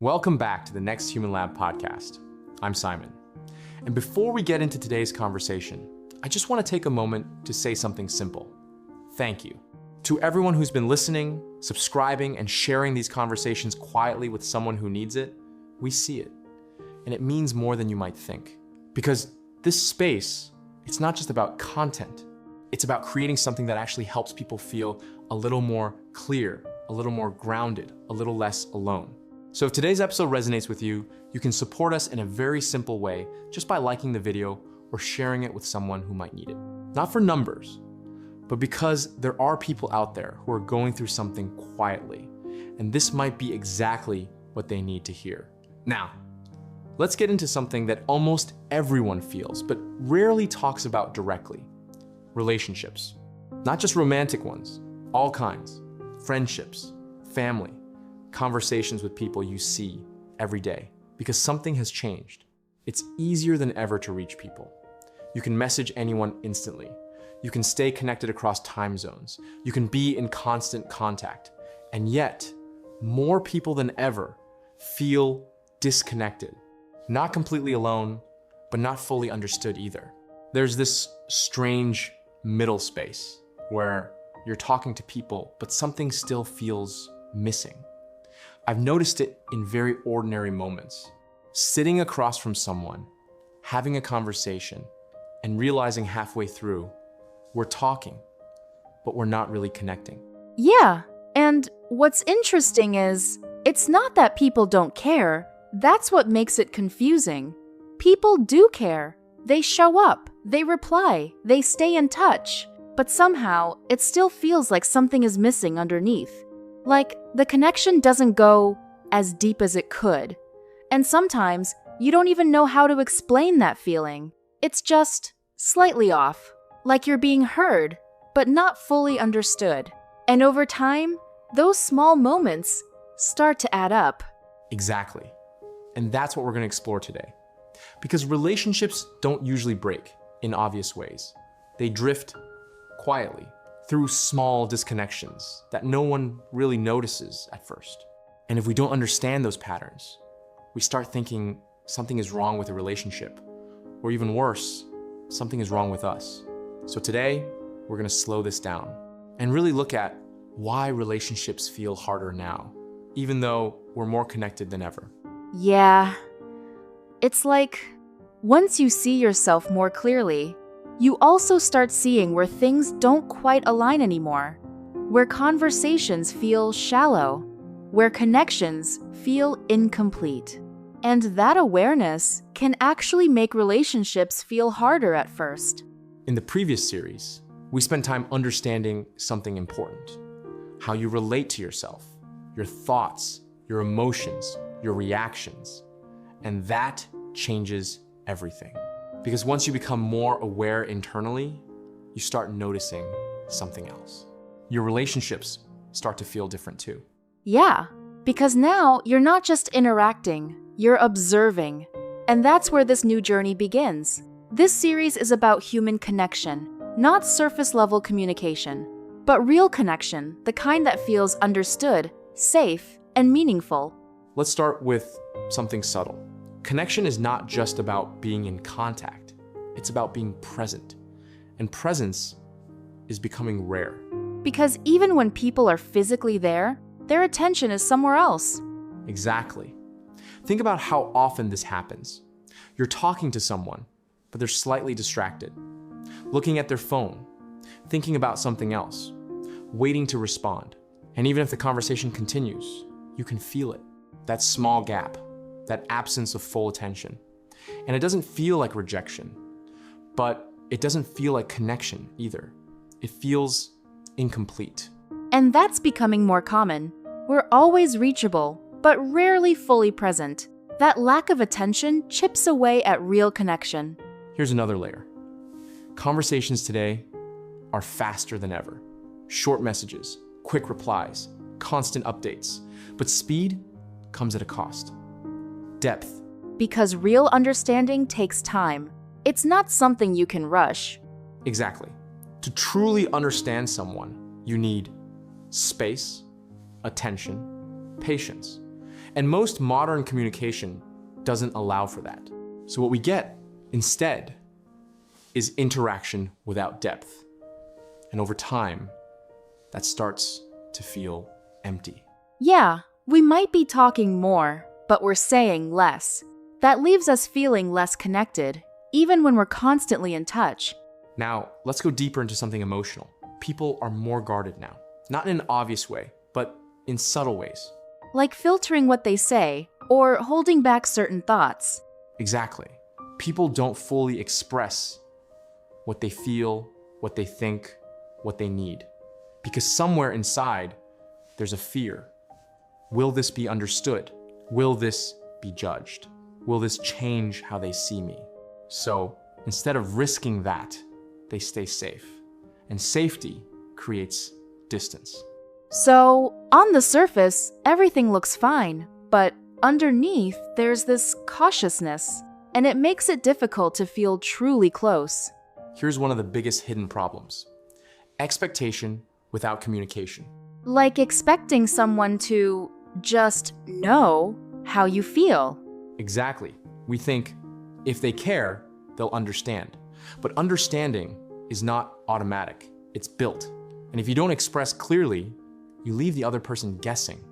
Welcome back to the Next Human Lab podcast. I'm Simon. And before we get into today's conversation, I just want to take a moment to say something simple. Thank you. To everyone who's been listening, subscribing, and sharing these conversations quietly with someone who needs it, we see it. And it means more than you might think. Because this space, it's not just about content. It's about creating something that actually helps people feel a little more clear, a little more grounded, a little less alone. So if today's episode resonates with you, you can support us in a very simple way just by liking the video or sharing it with someone who might need it. Not for numbers, but because there are people out there who are going through something quietly, and this might be exactly what they need to hear. Now, let's get into something that almost everyone feels, but rarely talks about directly. Relationships. Not just romantic ones, all kinds. Friendships, family, conversations with people you see every day, because something has changed. It's easier than ever to reach people. You can message anyone instantly. You can stay connected across time zones. You can be in constant contact. And yet, more people than ever feel disconnected. Not completely alone, but not fully understood either. There's this strange middle space where you're talking to people, but something still feels missing. I've noticed it in very ordinary moments. Sitting across from someone, having a conversation, and realizing halfway through, we're talking, but we're not really connecting. Yeah, and what's interesting is, it's not that people don't care. That's what makes it confusing. People do care. They show up, they reply, they stay in touch. But somehow, it still feels like something is missing underneath. Like, the connection doesn't go as deep as it could. And sometimes, you don't even know how to explain that feeling. It's just slightly off, like you're being heard, but not fully understood. And over time, those small moments start to add up. Exactly. And that's what we're going to explore today. Because relationships don't usually break in obvious ways. They drift quietly through small disconnections that no one really notices at first. And if we don't understand those patterns, we start thinking something is wrong with the relationship, or even worse, something is wrong with us. So today, we're gonna slow this down and really look at why relationships feel harder now, even though we're more connected than ever. Yeah, it's like once you see yourself more clearly, you also start seeing where things don't quite align anymore, where conversations feel shallow, where connections feel incomplete. And that awareness can actually make relationships feel harder at first. In the previous series, we spent time understanding something important: how you relate to yourself, your thoughts, your emotions, your reactions. And that changes everything. Because once you become more aware internally, you start noticing something else. Your relationships start to feel different too. Yeah, because now you're not just interacting, you're observing. And that's where this new journey begins. This series is about human connection, not surface-level communication, but real connection, the kind that feels understood, safe, and meaningful. Let's start with something subtle. Connection is not just about being in contact. It's about being present. And presence is becoming rare. Because even when people are physically there, their attention is somewhere else. Exactly. Think about how often this happens. You're talking to someone, but they're slightly distracted, looking at their phone, thinking about something else, waiting to respond. And even if the conversation continues, you can feel it, that small gap, that absence of full attention. And it doesn't feel like rejection, but it doesn't feel like connection either. It feels incomplete. And that's becoming more common. We're always reachable, but rarely fully present. That lack of attention chips away at real connection. Here's another layer. Conversations today are faster than ever. Short messages, quick replies, constant updates. But speed comes at a cost. Depth. Because real understanding takes time. It's not something you can rush. Exactly. To truly understand someone, you need space, attention, patience. And most modern communication doesn't allow for that. So what we get instead is interaction without depth. And over time, that starts to feel empty. Yeah, we might be talking more, but we're saying less. That leaves us feeling less connected, even when we're constantly in touch. Now, let's go deeper into something emotional. People are more guarded now. Not in an obvious way, but in subtle ways. Like filtering what they say, or holding back certain thoughts. Exactly. People don't fully express what they feel, what they think, what they need. Because somewhere inside, there's a fear. Will this be understood? Will this be judged? Will this change how they see me? So instead of risking that, they stay safe. And safety creates distance. So, on the surface, everything looks fine, but underneath, there's this cautiousness, and it makes it difficult to feel truly close. Here's one of the biggest hidden problems: expectation without communication. Like expecting someone to just know how you feel. Exactly. We think if they care, they'll understand. But understanding is not automatic, it's built. And if you don't express clearly, you leave the other person guessing.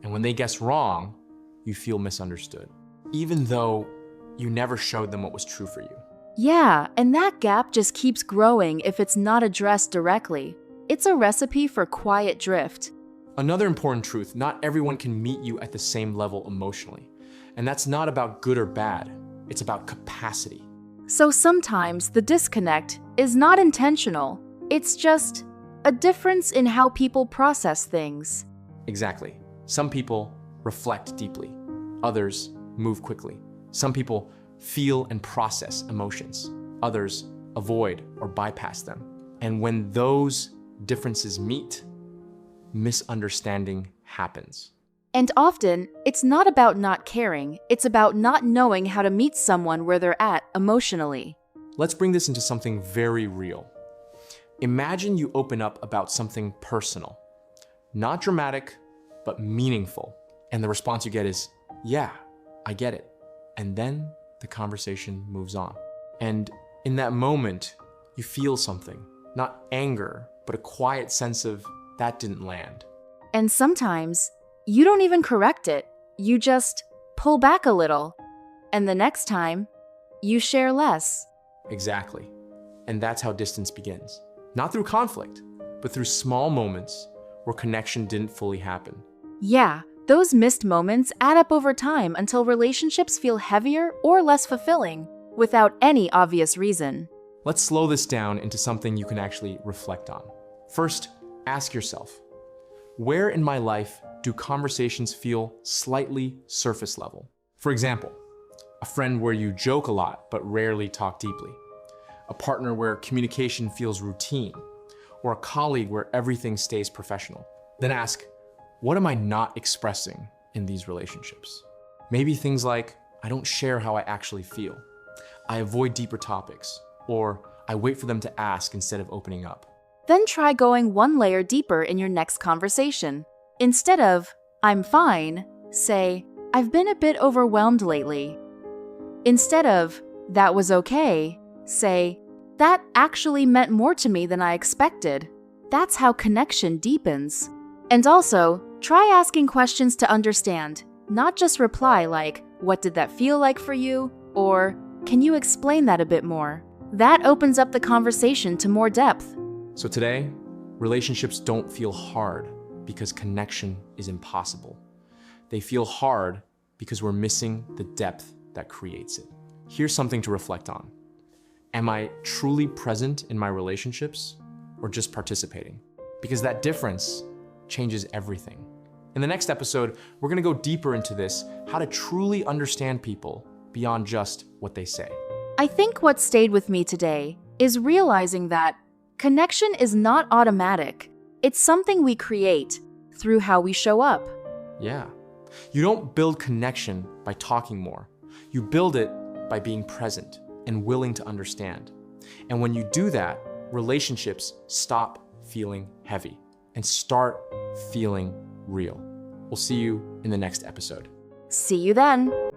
And when they guess wrong, you feel misunderstood, even though you never showed them what was true for you. Yeah, and that gap just keeps growing if it's not addressed directly. It's a recipe for quiet drift. Another important truth: not everyone can meet you at the same level emotionally. And that's not about good or bad, it's about capacity. So sometimes the disconnect is not intentional. It's just a difference in how people process things. Exactly. Some people reflect deeply, others move quickly. Some people feel and process emotions, others avoid or bypass them. And when those differences meet, misunderstanding happens. And often, it's not about not caring, it's about not knowing how to meet someone where they're at emotionally. Let's bring this into something very real. Imagine you open up about something personal, not dramatic, but meaningful. And the response you get is, "Yeah, I get it." And then the conversation moves on. And in that moment, you feel something, not anger, but a quiet sense of, that didn't land. And sometimes, you don't even correct it. You just pull back a little. And the next time, you share less. Exactly. And that's how distance begins. Not through conflict, but through small moments where connection didn't fully happen. Yeah, those missed moments add up over time until relationships feel heavier or less fulfilling, without any obvious reason. Let's slow this down into something you can actually reflect on. First, ask yourself, where in my life do conversations feel slightly surface level? For example, a friend where you joke a lot but rarely talk deeply, a partner where communication feels routine, or a colleague where everything stays professional. Then ask, what am I not expressing in these relationships? Maybe things like, I don't share how I actually feel, I avoid deeper topics, or I wait for them to ask instead of opening up. Then try going one layer deeper in your next conversation. Instead of, I'm fine, say, I've been a bit overwhelmed lately. Instead of, that was okay, say, that actually meant more to me than I expected. That's how connection deepens. And also, try asking questions to understand, not just reply like, what did that feel like for you? Or, can you explain that a bit more? That opens up the conversation to more depth. So today, relationships don't feel hard because connection is impossible. They feel hard because we're missing the depth that creates it. Here's something to reflect on. Am I truly present in my relationships or just participating? Because that difference changes everything. In the next episode, we're gonna go deeper into this, how to truly understand people beyond just what they say. I think what stayed with me today is realizing that connection is not automatic. It's something we create through how we show up. Yeah. You don't build connection by talking more. You build it by being present and willing to understand. And when you do that, relationships stop feeling heavy and start feeling real. We'll see you in the next episode. See you then.